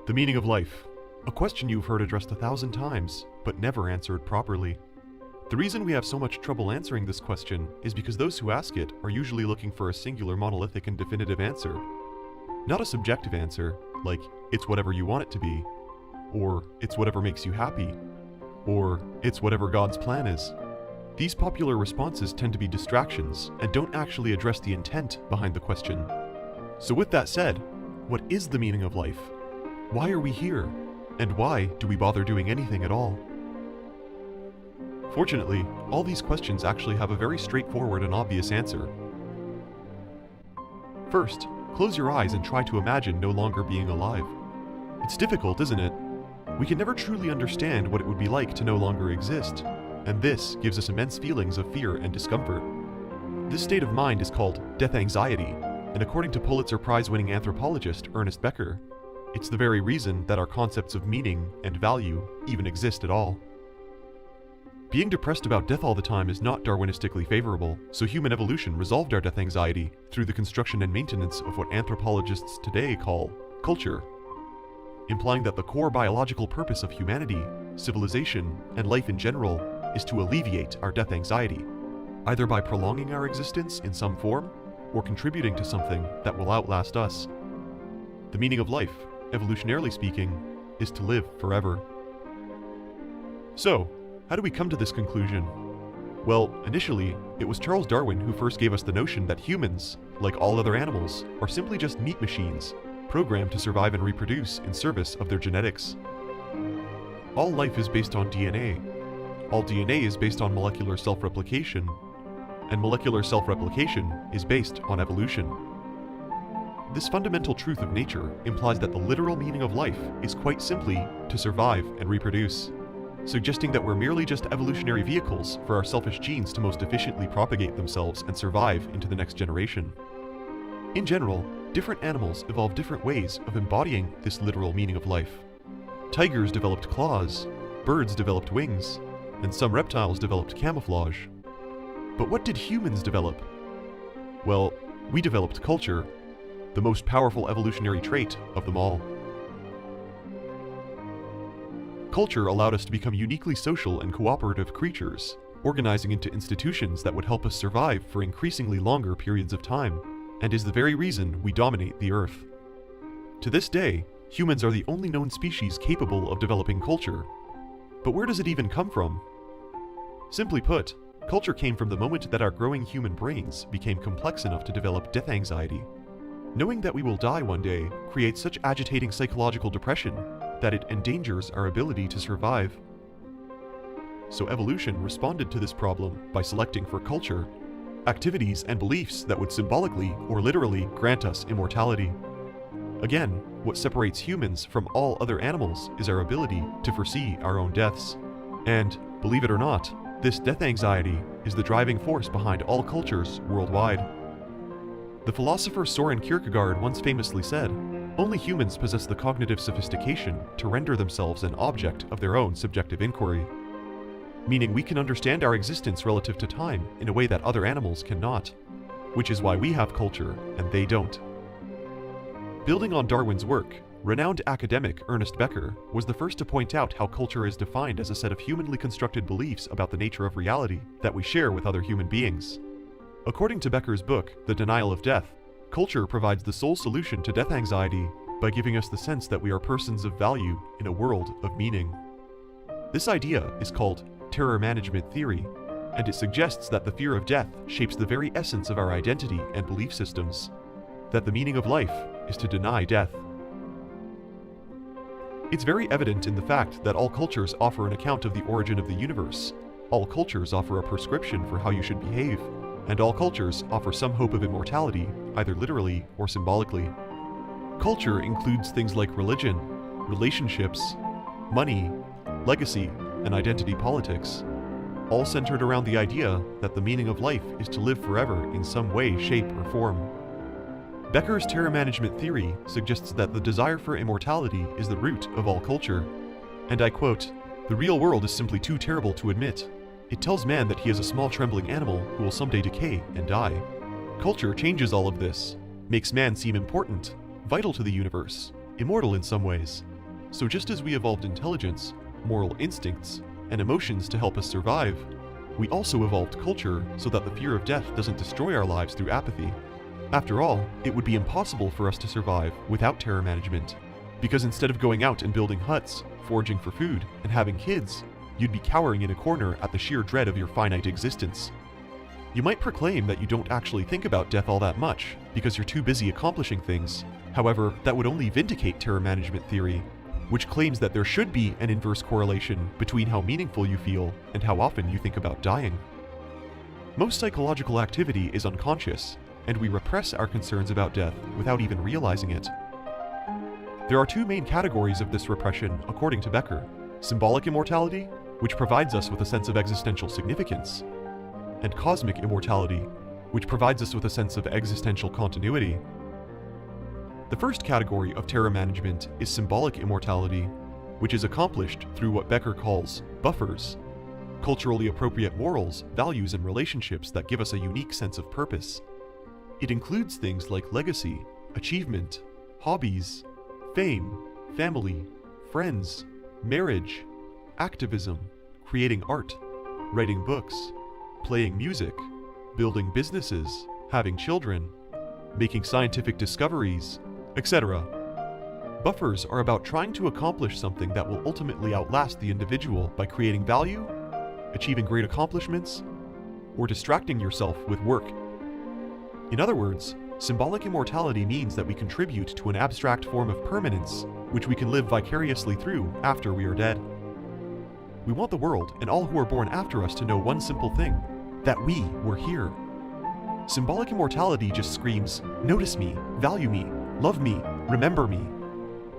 The meaning of life. A question you've heard addressed 1,000 times, but never answered properly. The reason we have so much trouble answering this question is because those who ask it are usually looking for a singular, monolithic, and definitive answer. Not a subjective answer, like, it's whatever you want it to be, or it's whatever makes you happy, or it's whatever God's plan is. These popular responses tend to be distractions and don't actually address the intent behind the question. So with that said, what is the meaning of life? Why are we here? And why do we bother doing anything at all? Fortunately, all these questions actually have a very straightforward and obvious answer. First, close your eyes and try to imagine no longer being alive. It's difficult, isn't it? We can never truly understand what it would be like to no longer exist, and this gives us immense feelings of fear and discomfort. This state of mind is called death anxiety, and according to Pulitzer Prize-winning anthropologist Ernest Becker, it's the very reason that our concepts of meaning and value even exist at all. Being depressed about death all the time is not Darwinistically favorable, so human evolution resolved our death anxiety through the construction and maintenance of what anthropologists today call culture, implying that the core biological purpose of humanity, civilization, and life in general is to alleviate our death anxiety, either by prolonging our existence in some form or contributing to something that will outlast us. The meaning of life, evolutionarily speaking, is to live forever. So, how do we come to this conclusion? Well, initially, it was Charles Darwin who first gave us the notion that humans, like all other animals, are simply just meat machines, programmed to survive and reproduce in service of their genetics. All life is based on DNA. All DNA is based on molecular self-replication, and molecular self-replication is based on evolution. This fundamental truth of nature implies that the literal meaning of life is quite simply to survive and reproduce, suggesting that we're merely just evolutionary vehicles for our selfish genes to most efficiently propagate themselves and survive into the next generation. In general, different animals evolve different ways of embodying this literal meaning of life. Tigers developed claws, birds developed wings, and some reptiles developed camouflage. But what did humans develop? Well, we developed culture, the most powerful evolutionary trait of them all. Culture allowed us to become uniquely social and cooperative creatures, organizing into institutions that would help us survive for increasingly longer periods of time, and is the very reason we dominate the Earth. To this day, humans are the only known species capable of developing culture. But where does it even come from? Simply put, culture came from the moment that our growing human brains became complex enough to develop death anxiety. Knowing that we will die one day creates such agitating psychological depression that it endangers our ability to survive. So evolution responded to this problem by selecting for culture activities and beliefs that would symbolically or literally grant us immortality. Again, what separates humans from all other animals is our ability to foresee our own deaths. And, believe it or not, this death anxiety is the driving force behind all cultures worldwide. The philosopher Soren Kierkegaard once famously said, "Only humans possess the cognitive sophistication to render themselves an object of their own subjective inquiry," meaning we can understand our existence relative to time in a way that other animals cannot, which is why we have culture and they don't. Building on Darwin's work, renowned academic Ernest Becker was the first to point out how culture is defined as a set of humanly constructed beliefs about the nature of reality that we share with other human beings. According to Becker's book, The Denial of Death, culture provides the sole solution to death anxiety by giving us the sense that we are persons of value in a world of meaning. This idea is called terror management theory, and it suggests that the fear of death shapes the very essence of our identity and belief systems, that the meaning of life is to deny death. It's very evident in the fact that all cultures offer an account of the origin of the universe, all cultures offer a prescription for how you should behave, and all cultures offer some hope of immortality, either literally or symbolically. Culture includes things like religion, relationships, money, legacy, and identity politics, all centered around the idea that the meaning of life is to live forever in some way, shape, or form. Becker's terror management theory suggests that the desire for immortality is the root of all culture, and I quote, "The real world is simply too terrible to admit. It tells man that he is a small trembling animal who will someday decay and die. Culture changes all of this, makes man seem important, vital to the universe, immortal in some ways, So just as we evolved intelligence, moral instincts, and emotions to help us survive, we also evolved culture so that the fear of death doesn't destroy our lives through apathy. After all, it would be impossible for us to survive without terror management, because instead of going out and building huts, foraging for food, and having kids, you'd be cowering in a corner at the sheer dread of your finite existence. You might proclaim that you don't actually think about death all that much, because you're too busy accomplishing things. However, that would only vindicate terror management theory, which claims that there should be an inverse correlation between how meaningful you feel and how often you think about dying. Most psychological activity is unconscious, and we repress our concerns about death without even realizing it. There are two main categories of this repression, according to Becker: symbolic immortality, which provides us with a sense of existential significance, and cosmic immortality, which provides us with a sense of existential continuity. The first category of terror management is symbolic immortality, which is accomplished through what Becker calls buffers, culturally appropriate morals, values, and relationships that give us a unique sense of purpose. It includes things like legacy, achievement, hobbies, fame, family, friends, marriage, activism, creating art, writing books, playing music, building businesses, having children, making scientific discoveries, etc. Buffers are about trying to accomplish something that will ultimately outlast the individual by creating value, achieving great accomplishments, or distracting yourself with work. In other words, symbolic immortality means that we contribute to an abstract form of permanence, which we can live vicariously through after we are dead. We want the world and all who are born after us to know one simple thing: that we were here. Symbolic immortality just screams, notice me, value me, love me, remember me.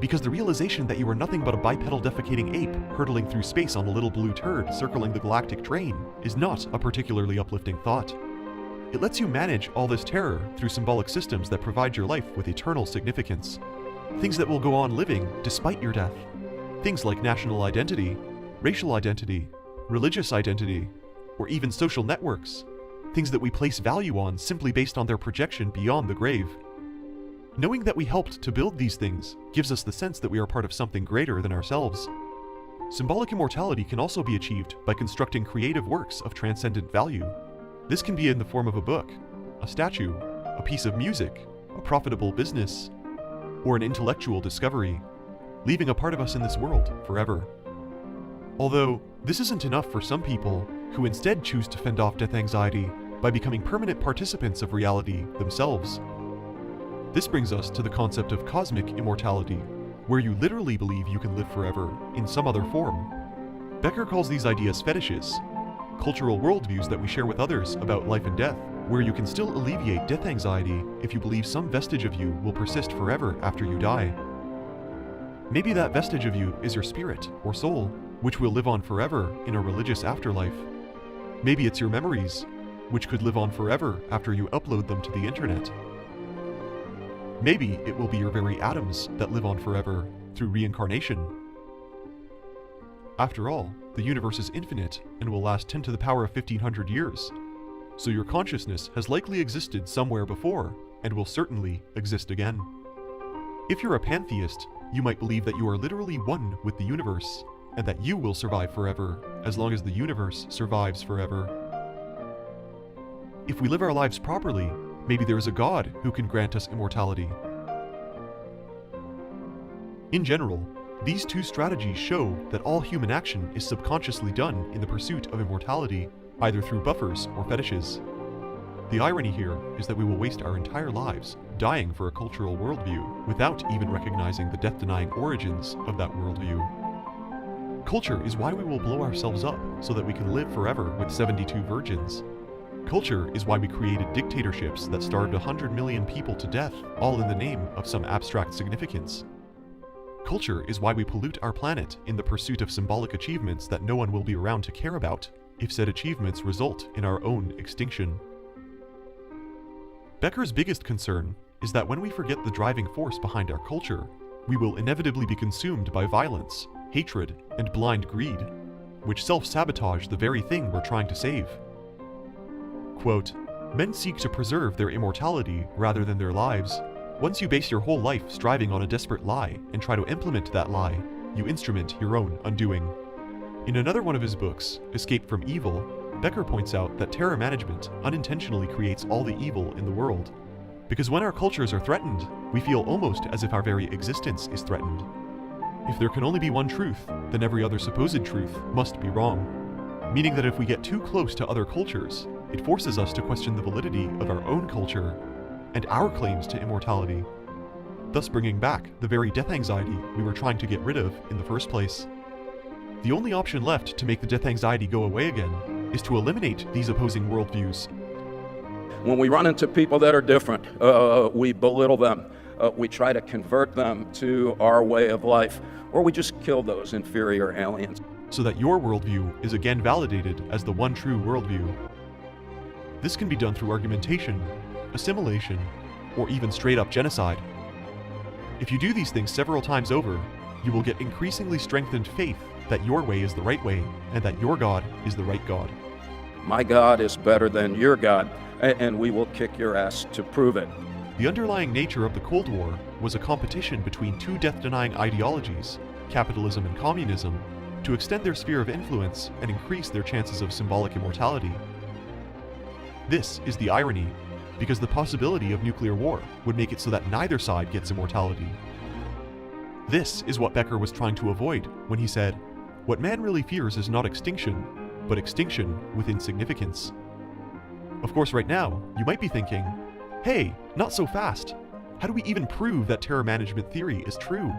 Because the realization that you are nothing but a bipedal defecating ape hurtling through space on a little blue turd circling the galactic train is not a particularly uplifting thought. It lets you manage all this terror through symbolic systems that provide your life with eternal significance. Things that will go on living despite your death. Things like national identity, racial identity, religious identity, or even social networks. Things that we place value on simply based on their projection beyond the grave. Knowing that we helped to build these things gives us the sense that we are part of something greater than ourselves. Symbolic immortality can also be achieved by constructing creative works of transcendent value. This can be in the form of a book, a statue, a piece of music, a profitable business, or an intellectual discovery, leaving a part of us in this world forever. Although, this isn't enough for some people who instead choose to fend off death anxiety by becoming permanent participants of reality themselves. This brings us to the concept of cosmic immortality, where you literally believe you can live forever in some other form. Becker calls these ideas fetishes, cultural worldviews that we share with others about life and death, where you can still alleviate death anxiety if you believe some vestige of you will persist forever after you die. Maybe that vestige of you is your spirit or soul, which will live on forever in a religious afterlife. Maybe it's your memories, which could live on forever after you upload them to the internet. Maybe it will be your very atoms that live on forever through reincarnation. After all, the universe is infinite and will last 10 to the power of 1500 years. So your consciousness has likely existed somewhere before and will certainly exist again. If you're a pantheist, you might believe that you are literally one with the universe and that you will survive forever as long as the universe survives forever. If we live our lives properly, maybe there is a God who can grant us immortality. In general, these two strategies show that all human action is subconsciously done in the pursuit of immortality, either through buffers or fetishes. The irony here is that we will waste our entire lives dying for a cultural worldview without even recognizing the death-denying origins of that worldview. Culture is why we will blow ourselves up so that we can live forever with 72 virgins. Culture is why we created dictatorships that starved 100 million people to death, all in the name of some abstract significance. Culture is why we pollute our planet in the pursuit of symbolic achievements that no one will be around to care about, if said achievements result in our own extinction. Becker's biggest concern is that when we forget the driving force behind our culture, we will inevitably be consumed by violence, hatred, and blind greed, which self-sabotage the very thing we're trying to save. Quote, "Men seek to preserve their immortality rather than their lives. Once you base your whole life striving on a desperate lie and try to implement that lie, you instrument your own undoing. In another one of his books, Escape from Evil, Becker points out that terror management unintentionally creates all the evil in the world. Because when our cultures are threatened, we feel almost as if our very existence is threatened. If there can only be one truth, then every other supposed truth must be wrong. Meaning that if we get too close to other cultures, it forces us to question the validity of our own culture and our claims to immortality, thus bringing back the very death anxiety we were trying to get rid of in the first place. The only option left to make the death anxiety go away again is to eliminate these opposing worldviews. When we run into people that are different, we belittle them. We try to convert them to our way of life, or we just kill those inferior aliens. So that your worldview is again validated as the one true worldview. This can be done through argumentation, assimilation, or even straight-up genocide. If you do these things several times over, you will get increasingly strengthened faith that your way is the right way, and that your God is the right God. My God is better than your God, and we will kick your ass to prove it. The underlying nature of the Cold War was a competition between two death-denying ideologies, capitalism and communism, to extend their sphere of influence and increase their chances of symbolic immortality. This is the irony, because the possibility of nuclear war would make it so that neither side gets immortality. This is what Becker was trying to avoid when he said, "What man really fears is not extinction, but extinction with insignificance." Of course, right now, you might be thinking, hey, not so fast. How do we even prove that terror management theory is true?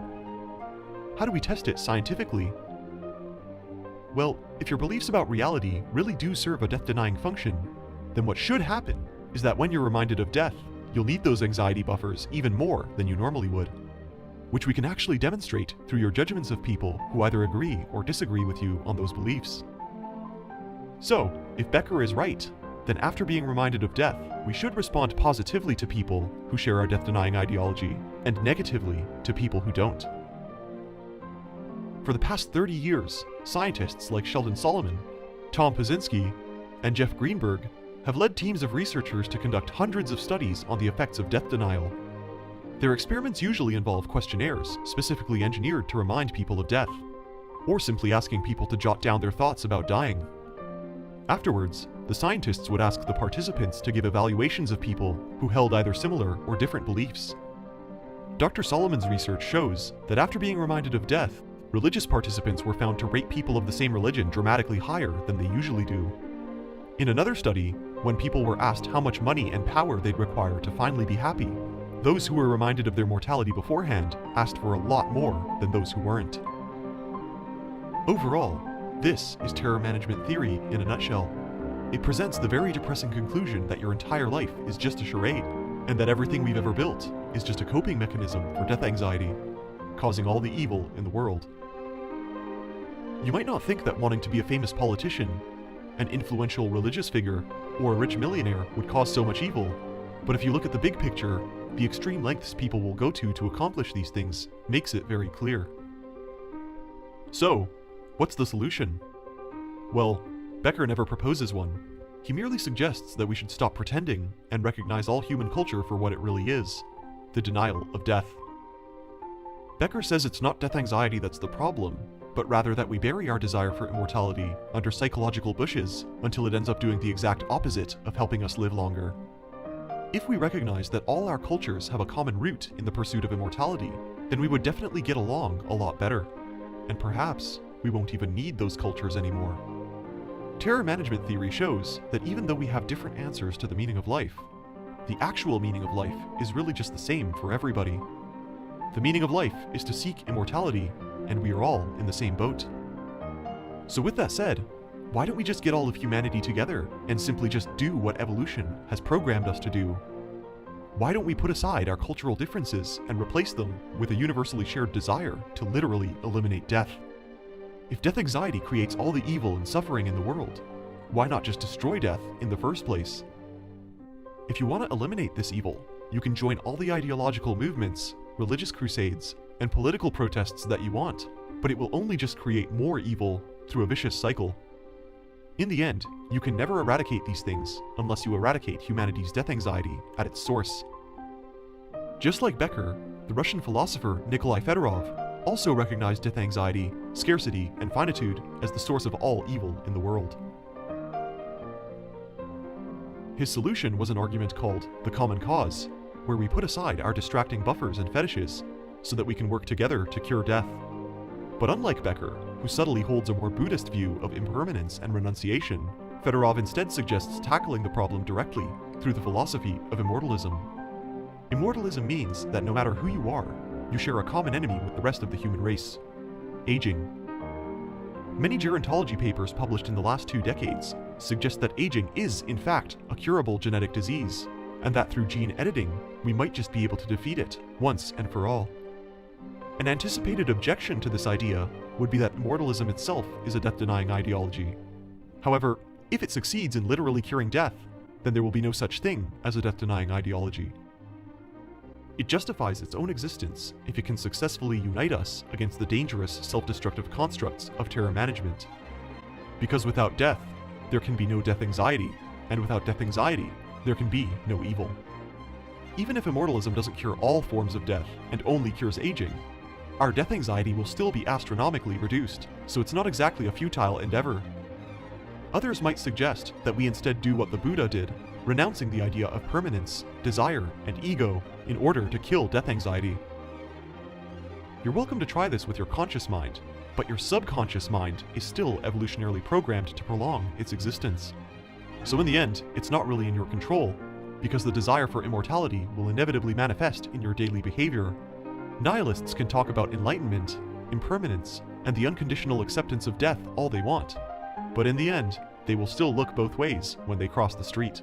How do we test it scientifically? Well, if your beliefs about reality really do serve a death-denying function, then what should happen is that when you're reminded of death, you'll need those anxiety buffers even more than you normally would, which we can actually demonstrate through your judgments of people who either agree or disagree with you on those beliefs. So, if Becker is right, then after being reminded of death, we should respond positively to people who share our death-denying ideology, and negatively to people who don't. For the past 30 years, scientists like Sheldon Solomon, Tom Pazinski, and Jeff Greenberg have led teams of researchers to conduct hundreds of studies on the effects of death denial. Their experiments usually involve questionnaires specifically engineered to remind people of death, or simply asking people to jot down their thoughts about dying. Afterwards, the scientists would ask the participants to give evaluations of people who held either similar or different beliefs. Dr. Solomon's research shows that after being reminded of death, religious participants were found to rate people of the same religion dramatically higher than they usually do. In another study, when people were asked how much money and power they'd require to finally be happy, those who were reminded of their mortality beforehand asked for a lot more than those who weren't. Overall, this is terror management theory in a nutshell. It presents the very depressing conclusion that your entire life is just a charade, and that everything we've ever built is just a coping mechanism for death anxiety, causing all the evil in the world. You might not think that wanting to be a famous politician, an influential religious figure, or a rich millionaire would cause so much evil, but if you look at the big picture, the extreme lengths people will go to accomplish these things makes it very clear. So, what's the solution? Well, Becker never proposes one. He merely suggests that we should stop pretending and recognize all human culture for what it really is, the denial of death. Becker says it's not death anxiety that's the problem, but rather that we bury our desire for immortality under psychological bushes until it ends up doing the exact opposite of helping us live longer. If we recognize that all our cultures have a common root in the pursuit of immortality, then we would definitely get along a lot better. And perhaps we won't even need those cultures anymore. Terror management theory shows that even though we have different answers to the meaning of life, the actual meaning of life is really just the same for everybody. The meaning of life is to seek immortality, and we are all in the same boat. So with that said, why don't we just get all of humanity together and simply just do what evolution has programmed us to do? Why don't we put aside our cultural differences and replace them with a universally shared desire to literally eliminate death? If death anxiety creates all the evil and suffering in the world, why not just destroy death in the first place? If you want to eliminate this evil, you can join all the ideological movements, religious crusades, and political protests that you want, but it will only just create more evil through a vicious cycle. In the end, you can never eradicate these things unless you eradicate humanity's death anxiety at its source. Just like Becker, the Russian philosopher Nikolai Fedorov also recognized death anxiety, scarcity, and finitude as the source of all evil in the world. His solution was an argument called the common cause, where we put aside our distracting buffers and fetishes so that we can work together to cure death. But unlike Becker, who subtly holds a more Buddhist view of impermanence and renunciation, Fedorov instead suggests tackling the problem directly through the philosophy of immortalism. Immortalism means that no matter who you are, you share a common enemy with the rest of the human race: aging. Many gerontology papers published in the last 2 decades suggest that aging is, in fact, a curable genetic disease, and that through gene editing, we might just be able to defeat it once and for all. An anticipated objection to this idea would be that immortalism itself is a death-denying ideology. However, if it succeeds in literally curing death, then there will be no such thing as a death-denying ideology. It justifies its own existence if it can successfully unite us against the dangerous self-destructive constructs of terror management. Because without death, there can be no death anxiety, and without death anxiety, there can be no evil. Even if immortalism doesn't cure all forms of death and only cures aging, our death anxiety will still be astronomically reduced, so it's not exactly a futile endeavor. Others might suggest that we instead do what the Buddha did, renouncing the idea of permanence, desire, and ego in order to kill death anxiety. You're welcome to try this with your conscious mind, but your subconscious mind is still evolutionarily programmed to prolong its existence. So in the end, it's not really in your control, because the desire for immortality will inevitably manifest in your daily behavior. Nihilists can talk about enlightenment, impermanence, and the unconditional acceptance of death all they want, but in the end, they will still look both ways when they cross the street.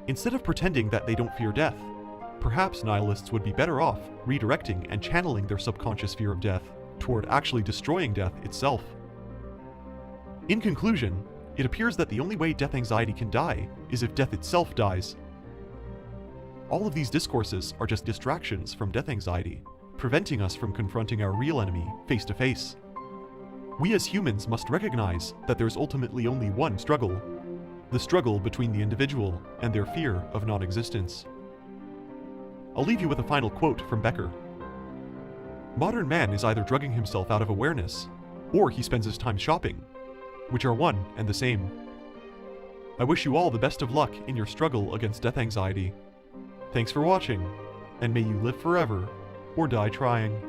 Instead of pretending that they don't fear death, perhaps nihilists would be better off redirecting and channeling their subconscious fear of death toward actually destroying death itself. In conclusion, it appears that the only way death anxiety can die is if death itself dies. All of these discourses are just distractions from death anxiety, preventing us from confronting our real enemy face to face. We as humans must recognize that there's ultimately only one struggle: the struggle between the individual and their fear of non-existence. I'll leave you with a final quote from Becker. "Modern man is either drugging himself out of awareness, or he spends his time shopping, which are one and the same." I wish you all the best of luck in your struggle against death anxiety. Thanks for watching, and may you live forever or die trying.